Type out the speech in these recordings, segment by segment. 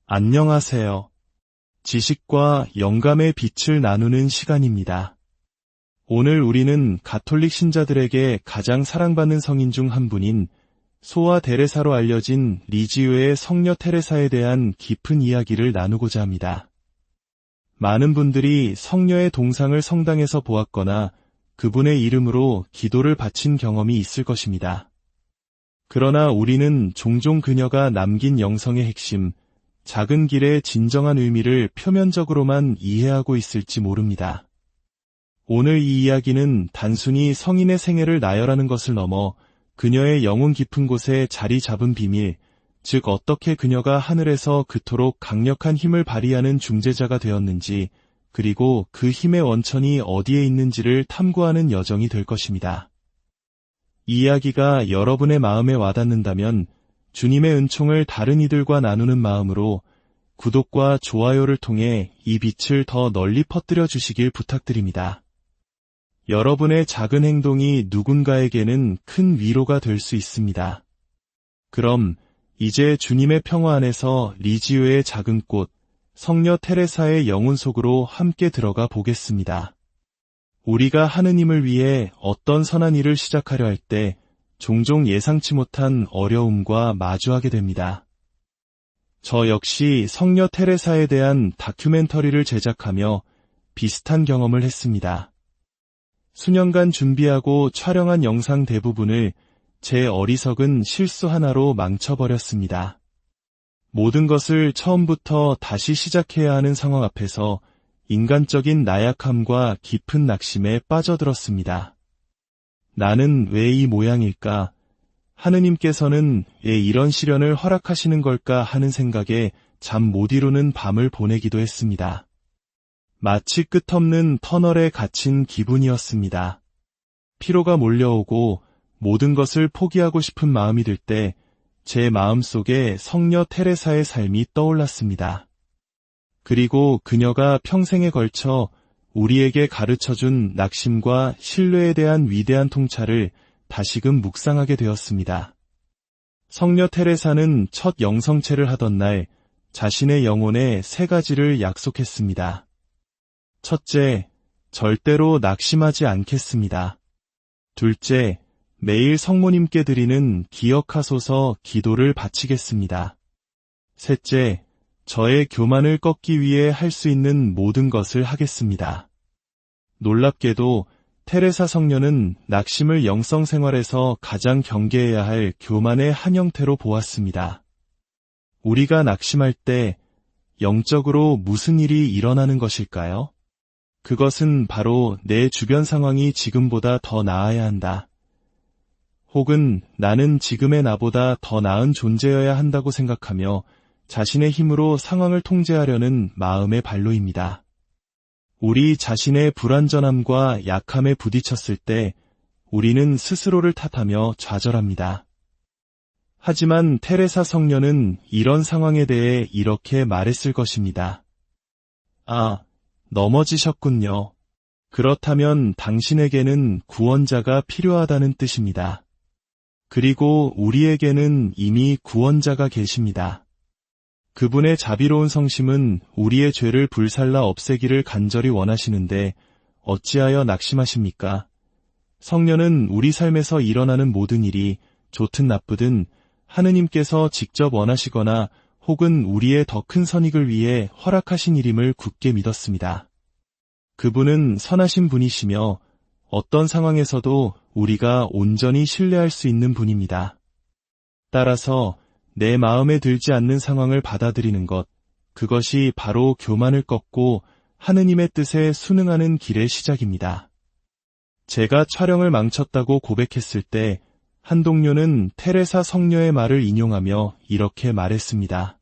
안녕하세요. 지식과 영감의 빛을 나누는 시간입니다. 오늘 우리는 가톨릭 신자들에게 가장 사랑받는 성인 중 한 분인 소아 데레사로 알려진 리지우의 성녀 테레사에 대한 깊은 이야기를 나누고자 합니다. 많은 분들이 성녀의 동상을 성당에서 보았거나 그분의 이름으로 기도를 바친 경험이 있을 것입니다. 그러나 우리는 종종 그녀가 남긴 영성의 핵심, 작은 길의 진정한 의미를 표면적으로만 이해하고 있을지 모릅니다. 오늘 이 이야기는 단순히 성인의 생애를 나열하는 것을 넘어 그녀의 영혼 깊은 곳에 자리 잡은 비밀, 즉 어떻게 그녀가 하늘에서 그토록 강력한 힘을 발휘하는 중재자가 되었는지, 그리고 그 힘의 원천이 어디에 있는지를 탐구하는 여정이 될 것입니다. 이 이야기가 여러분의 마음에 와닿는다면 주님의 은총을 다른 이들과 나누는 마음으로 구독과 좋아요를 통해 이 빛을 더 널리 퍼뜨려 주시길 부탁드립니다. 여러분의 작은 행동이 누군가에게는 큰 위로가 될 수 있습니다. 그럼 이제 주님의 평화 안에서 리지우의 작은 꽃, 성녀 테레사의 영혼 속으로 함께 들어가 보겠습니다. 우리가 하느님을 위해 어떤 선한 일을 시작하려 할 때 종종 예상치 못한 어려움과 마주하게 됩니다. 저 역시 성녀 테레사에 대한 다큐멘터리를 제작하며 비슷한 경험을 했습니다. 수년간 준비하고 촬영한 영상 대부분을 제 어리석은 실수 하나로 망쳐버렸습니다. 모든 것을 처음부터 다시 시작해야 하는 상황 앞에서 인간적인 나약함과 깊은 낙심에 빠져들었습니다. 나는 왜 이 모양일까? 하느님께서는 왜 이런 시련을 허락하시는 걸까 하는 생각에 잠 못 이루는 밤을 보내기도 했습니다. 마치 끝없는 터널에 갇힌 기분이었습니다. 피로가 몰려오고 모든 것을 포기하고 싶은 마음이 들 때 제 마음속에 성녀 테레사의 삶이 떠올랐습니다. 그리고 그녀가 평생에 걸쳐 우리에게 가르쳐준 낙심과 신뢰에 대한 위대한 통찰을 다시금 묵상하게 되었습니다. 성녀 테레사는 첫 영성체를 하던 날 자신의 영혼에 3가지를 약속했습니다. 첫째, 절대로 낙심하지 않겠습니다. 둘째, 매일 성모님께 드리는 기억하소서 기도를 바치겠습니다. 셋째, 저의 교만을 꺾기 위해 할 수 있는 모든 것을 하겠습니다. 놀랍게도 테레사 성녀는 낙심을 영성 생활에서 가장 경계해야 할 교만의 한 형태로 보았습니다. 우리가 낙심할 때 영적으로 무슨 일이 일어나는 것일까요? 그것은 바로 내 주변 상황이 지금보다 더 나아야 한다. 혹은 나는 지금의 나보다 더 나은 존재여야 한다고 생각하며 자신의 힘으로 상황을 통제하려는 마음의 발로입니다. 우리 자신의 불완전함과 약함에 부딪혔을 때 우리는 스스로를 탓하며 좌절합니다. 하지만 테레사 성녀는 이런 상황에 대해 이렇게 말했을 것입니다. 아, 넘어지셨군요. 그렇다면 당신에게는 구원자가 필요하다는 뜻입니다. 그리고 우리에게는 이미 구원자가 계십니다. 그분의 자비로운 성심은 우리의 죄를 불살라 없애기를 간절히 원하시는데 어찌하여 낙심하십니까? 성녀는 우리 삶에서 일어나는 모든 일이 좋든 나쁘든 하느님께서 직접 원하시거나 혹은 우리의 더 큰 선익을 위해 허락하신 일임을 굳게 믿었습니다. 그분은 선하신 분이시며 어떤 상황에서도 우리가 온전히 신뢰할 수 있는 분입니다. 따라서 내 마음에 들지 않는 상황을 받아들이는 것, 그것이 바로 교만을 꺾고 하느님의 뜻에 순응하는 길의 시작입니다. 제가 촬영을 망쳤다고 고백했을 때 한 동료는 테레사 성녀의 말을 인용하며 이렇게 말했습니다.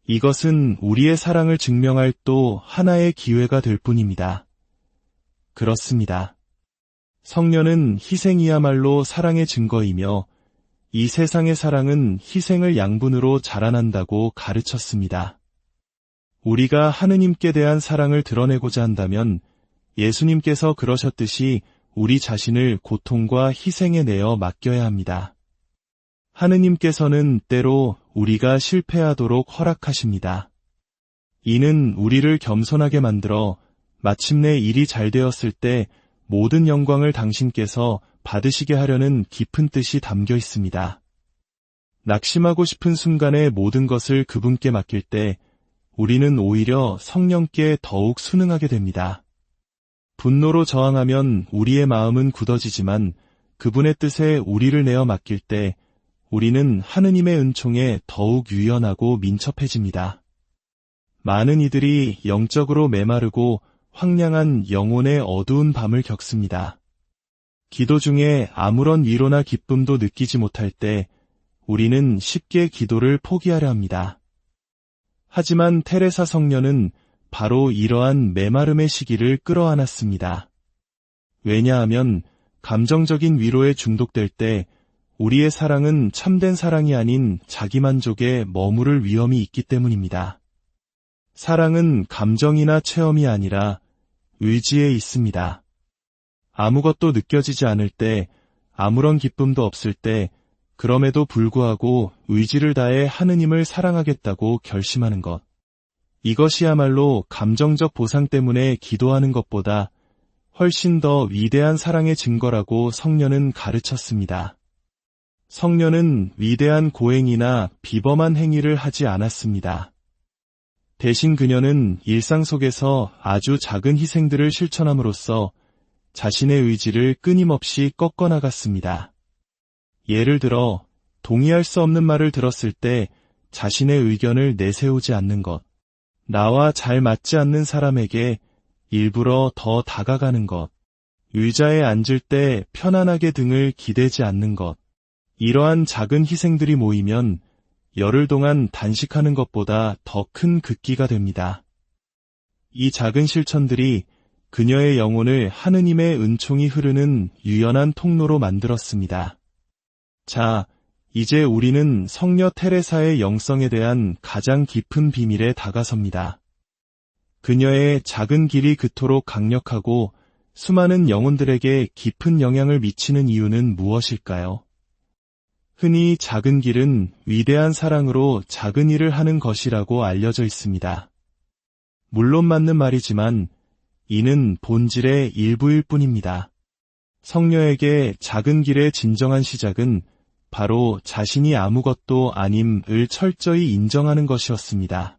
이것은 우리의 사랑을 증명할 또 하나의 기회가 될 뿐입니다. 그렇습니다. 성녀는 희생이야말로 사랑의 증거이며 이 세상의 사랑은 희생을 양분으로 자라난다고 가르쳤습니다. 우리가 하느님께 대한 사랑을 드러내고자 한다면 예수님께서 그러셨듯이 우리 자신을 고통과 희생에 내어 맡겨야 합니다. 하느님께서는 때로 우리가 실패하도록 허락하십니다. 이는 우리를 겸손하게 만들어 마침내 일이 잘 되었을 때 모든 영광을 당신께서 받으시게 하려는 깊은 뜻이 담겨 있습니다. 낙심하고 싶은 순간에 모든 것을 그분께 맡길 때 우리는 오히려 성령께 더욱 순응하게 됩니다. 분노로 저항하면 우리의 마음은 굳어지지만 그분의 뜻에 우리를 내어 맡길 때 우리는 하느님의 은총에 더욱 유연하고 민첩해집니다. 많은 이들이 영적으로 메마르고 황량한 영혼의 어두운 밤을 겪습니다. 기도 중에 아무런 위로나 기쁨도 느끼지 못할 때 우리는 쉽게 기도를 포기하려 합니다. 하지만 테레사 성녀는 바로 이러한 메마름의 시기를 끌어안았습니다. 왜냐하면 감정적인 위로에 중독될 때 우리의 사랑은 참된 사랑이 아닌 자기만족에 머무를 위험이 있기 때문입니다. 사랑은 감정이나 체험이 아니라 의지에 있습니다. 아무것도 느껴지지 않을 때, 아무런 기쁨도 없을 때, 그럼에도 불구하고 의지를 다해 하느님을 사랑하겠다고 결심하는 것. 이것이야말로 감정적 보상 때문에 기도하는 것보다 훨씬 더 위대한 사랑의 증거라고 성녀는 가르쳤습니다. 성녀는 위대한 고행이나 비범한 행위를 하지 않았습니다. 대신 그녀는 일상 속에서 아주 작은 희생들을 실천함으로써 자신의 의지를 끊임없이 꺾어나갔습니다. 예를 들어 동의할 수 없는 말을 들었을 때 자신의 의견을 내세우지 않는 것, 나와 잘 맞지 않는 사람에게 일부러 더 다가가는 것, 의자에 앉을 때 편안하게 등을 기대지 않는 것, 이러한 작은 희생들이 모이면 열흘 동안 단식하는 것보다 더 큰 극기가 됩니다. 이 작은 실천들이 그녀의 영혼을 하느님의 은총이 흐르는 유연한 통로로 만들었습니다. 자, 이제 우리는 성녀 테레사의 영성에 대한 가장 깊은 비밀에 다가섭니다. 그녀의 작은 길이 그토록 강력하고 수많은 영혼들에게 깊은 영향을 미치는 이유는 무엇일까요? 흔히 작은 길은 위대한 사랑으로 작은 일을 하는 것이라고 알려져 있습니다. 물론 맞는 말이지만 이는 본질의 일부일 뿐입니다. 성녀에게 작은 길의 진정한 시작은 바로 자신이 아무것도 아님을 철저히 인정하는 것이었습니다.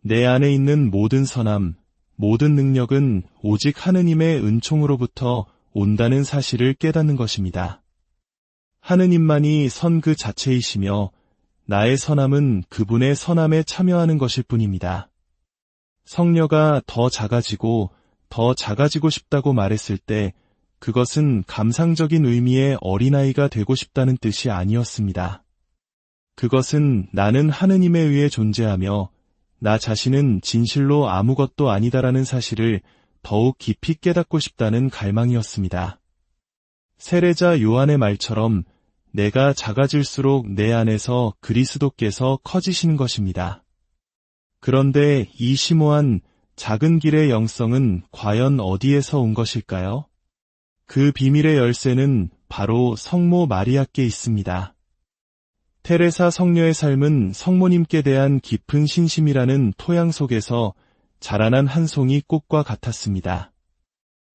내 안에 있는 모든 선함, 모든 능력은 오직 하느님의 은총으로부터 온다는 사실을 깨닫는 것입니다. 하느님만이 선 그 자체이시며 나의 선함은 그분의 선함에 참여하는 것일 뿐입니다. 성녀가 더 작아지고 싶다고 말했을 때 그것은 감상적인 의미의 어린아이가 되고 싶다는 뜻이 아니었습니다. 그것은 나는 하느님에 의해 존재하며 나 자신은 진실로 아무것도 아니다라는 사실을 더욱 깊이 깨닫고 싶다는 갈망이었습니다. 세례자 요한의 말처럼 내가 작아질수록 내 안에서 그리스도께서 커지시는 것입니다. 그런데 이 심오한 작은 길의 영성은 과연 어디에서 온 것일까요? 그 비밀의 열쇠는 바로 성모 마리아께 있습니다. 테레사 성녀의 삶은 성모님께 대한 깊은 신심이라는 토양 속에서 자라난 한 송이 꽃과 같았습니다.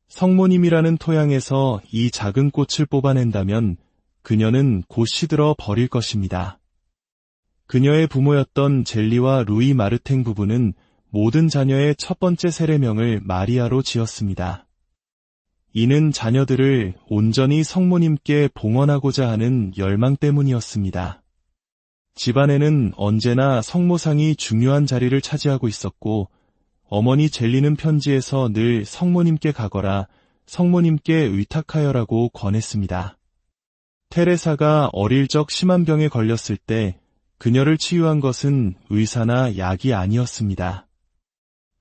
성모님이라는 토양에서 이 작은 꽃을 뽑아낸다면 그녀는 곧 시들어 버릴 것입니다. 그녀의 부모였던 젤리와 루이 마르탱 부부는 모든 자녀의 첫 번째 세례명을 마리아로 지었습니다. 이는 자녀들을 온전히 성모님께 봉헌하고자 하는 열망 때문이었습니다. 집안에는 언제나 성모상이 중요한 자리를 차지하고 있었고 어머니 젤리는 편지에서 늘 성모님께 가거라, 성모님께 의탁하여라고 권했습니다. 테레사가 어릴 적 심한 병에 걸렸을 때 그녀를 치유한 것은 의사나 약이 아니었습니다.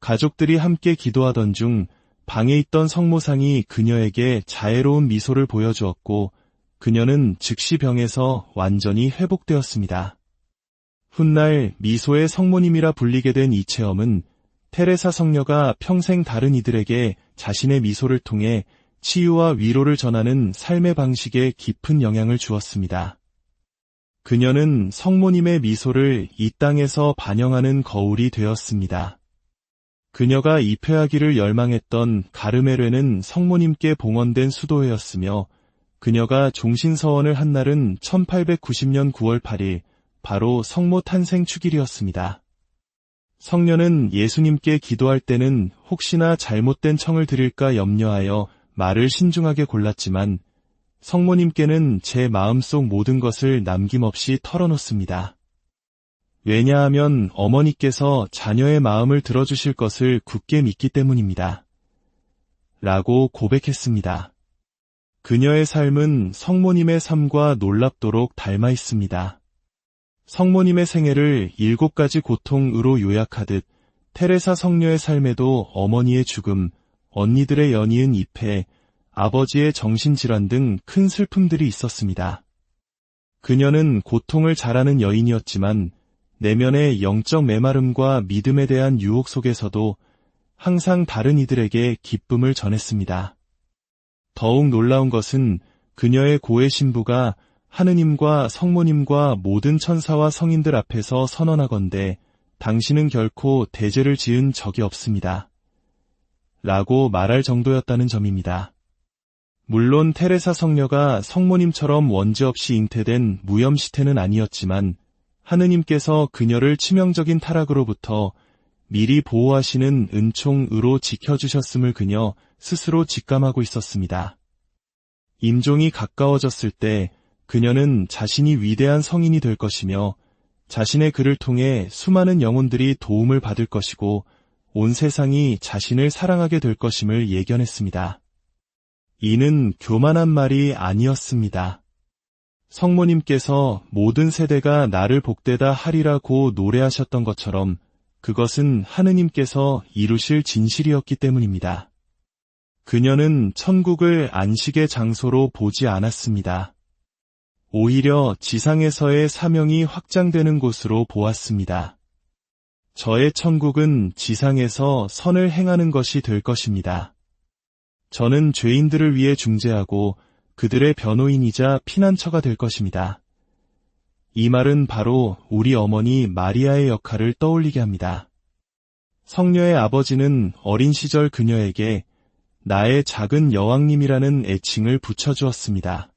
가족들이 함께 기도하던 중 방에 있던 성모상이 그녀에게 자애로운 미소를 보여주었고 그녀는 즉시 병에서 완전히 회복되었습니다. 훗날 미소의 성모님이라 불리게 된 이 체험은 테레사 성녀가 평생 다른 이들에게 자신의 미소를 통해 치유와 위로를 전하는 삶의 방식에 깊은 영향을 주었습니다. 그녀는 성모님의 미소를 이 땅에서 반영하는 거울이 되었습니다. 그녀가 입회하기를 열망했던 가르멜회는 성모님께 봉헌된 수도회였으며 그녀가 종신서원을 한 날은 1890년 9월 8일, 바로 성모 탄생 축일이었습니다. 성녀는 예수님께 기도할 때는 혹시나 잘못된 청을 드릴까 염려하여 말을 신중하게 골랐지만 성모님께는 제 마음속 모든 것을 남김없이 털어놓습니다. 왜냐하면 어머니께서 자녀의 마음을 들어주실 것을 굳게 믿기 때문입니다. 라고 고백했습니다. 그녀의 삶은 성모님의 삶과 놀랍도록 닮아 있습니다. 성모님의 생애를 7가지 고통으로 요약하듯 테레사 성녀의 삶에도 어머니의 죽음, 언니들의 연이은 입회, 아버지의 정신질환 등 큰 슬픔들이 있었습니다. 그녀는 고통을 잘 아는 여인이었지만 내면의 영적 메마름과 믿음에 대한 유혹 속에서도 항상 다른 이들에게 기쁨을 전했습니다. 더욱 놀라운 것은 그녀의 고해 신부가 하느님과 성모님과 모든 천사와 성인들 앞에서 선언하건대 당신은 결코 대죄를 지은 적이 없습니다. 라고 말할 정도였다는 점입니다. 물론 테레사 성녀가 성모님처럼 원죄 없이 잉태된 무염시태는 아니었지만 하느님께서 그녀를 치명적인 타락으로부터 미리 보호하시는 은총으로 지켜주셨음을 그녀 스스로 직감하고 있었습니다. 임종이 가까워졌을 때 그녀는 자신이 위대한 성인이 될 것이며 자신의 글을 통해 수많은 영혼들이 도움을 받을 것이고 온 세상이 자신을 사랑하게 될 것임을 예견했습니다. 이는 교만한 말이 아니었습니다. 성모님께서 모든 세대가 나를 복되다 하리라고 노래하셨던 것처럼 그것은 하느님께서 이루실 진실이었기 때문입니다. 그녀는 천국을 안식의 장소로 보지 않았습니다. 오히려 지상에서의 사명이 확장되는 곳으로 보았습니다. 저의 천국은 지상에서 선을 행하는 것이 될 것입니다. 저는 죄인들을 위해 중재하고 그들의 변호인이자 피난처가 될 것입니다. 이 말은 바로 우리 어머니 마리아의 역할을 떠올리게 합니다. 성녀의 아버지는 어린 시절 그녀에게 나의 작은 여왕님이라는 애칭을 붙여주었습니다.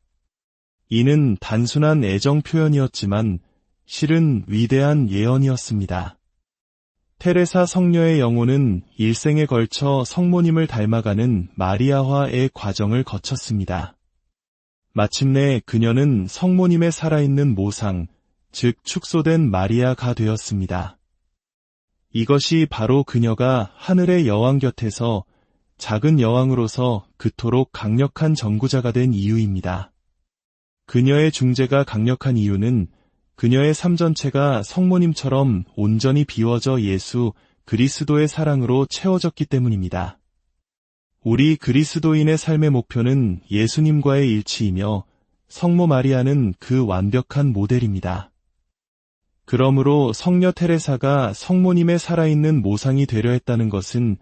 이는 단순한 애정 표현이었지만 실은 위대한 예언이었습니다. 테레사 성녀의 영혼은 일생에 걸쳐 성모님을 닮아가는 마리아화의 과정을 거쳤습니다. 마침내 그녀는 성모님의 살아있는 모상, 즉 축소된 마리아가 되었습니다. 이것이 바로 그녀가 하늘의 여왕 곁에서 작은 여왕으로서 그토록 강력한 전구자가 된 이유입니다. 그녀의 중재가 강력한 이유는 그녀의 삶 전체가 성모님처럼 온전히 비워져 예수 그리스도의 사랑으로 채워졌기 때문입니다. 우리 그리스도인의 삶의 목표는 예수님과의 일치이며 성모 마리아는 그 완벽한 모델입니다. 그러므로 성녀 테레사가 성모님의 살아있는 모상이 되려 했다는 것은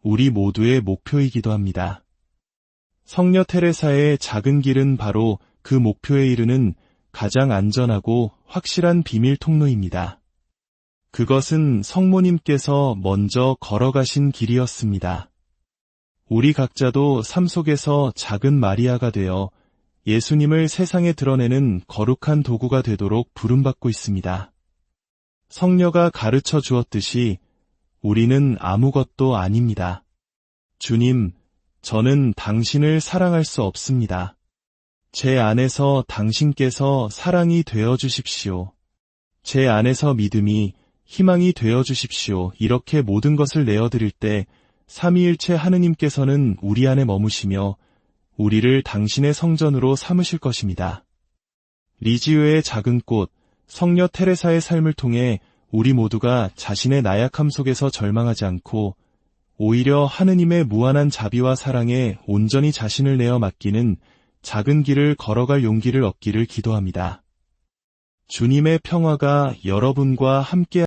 우리 모두의 목표이기도 합니다. 성녀 테레사의 작은 길은 바로 그 목표에 이르는 가장 안전하고 확실한 비밀 통로입니다. 그것은 성모님께서 먼저 걸어가신 길이었습니다. 우리 각자도 삶 속에서 작은 마리아가 되어 예수님을 세상에 드러내는 거룩한 도구가 되도록 부름받고 있습니다. 성녀가 가르쳐 주었듯이 우리는 아무것도 아닙니다. 주님, 저는 당신을 사랑할 수 없습니다. 제 안에서 당신께서 사랑이 되어 주십시오. 제 안에서 믿음이, 희망이 되어 주십시오. 이렇게 모든 것을 내어드릴 때 삼위일체 하느님께서는 우리 안에 머무시며 우리를 당신의 성전으로 삼으실 것입니다. 리지오의 작은 꽃, 성녀 테레사의 삶을 통해 우리 모두가 자신의 나약함 속에서 절망하지 않고 오히려 하느님의 무한한 자비와 사랑에 온전히 자신을 내어 맡기는 작은 길을 걸어갈 용기를 얻기를 기도합니다. 주님의 평화가 여러분과 함께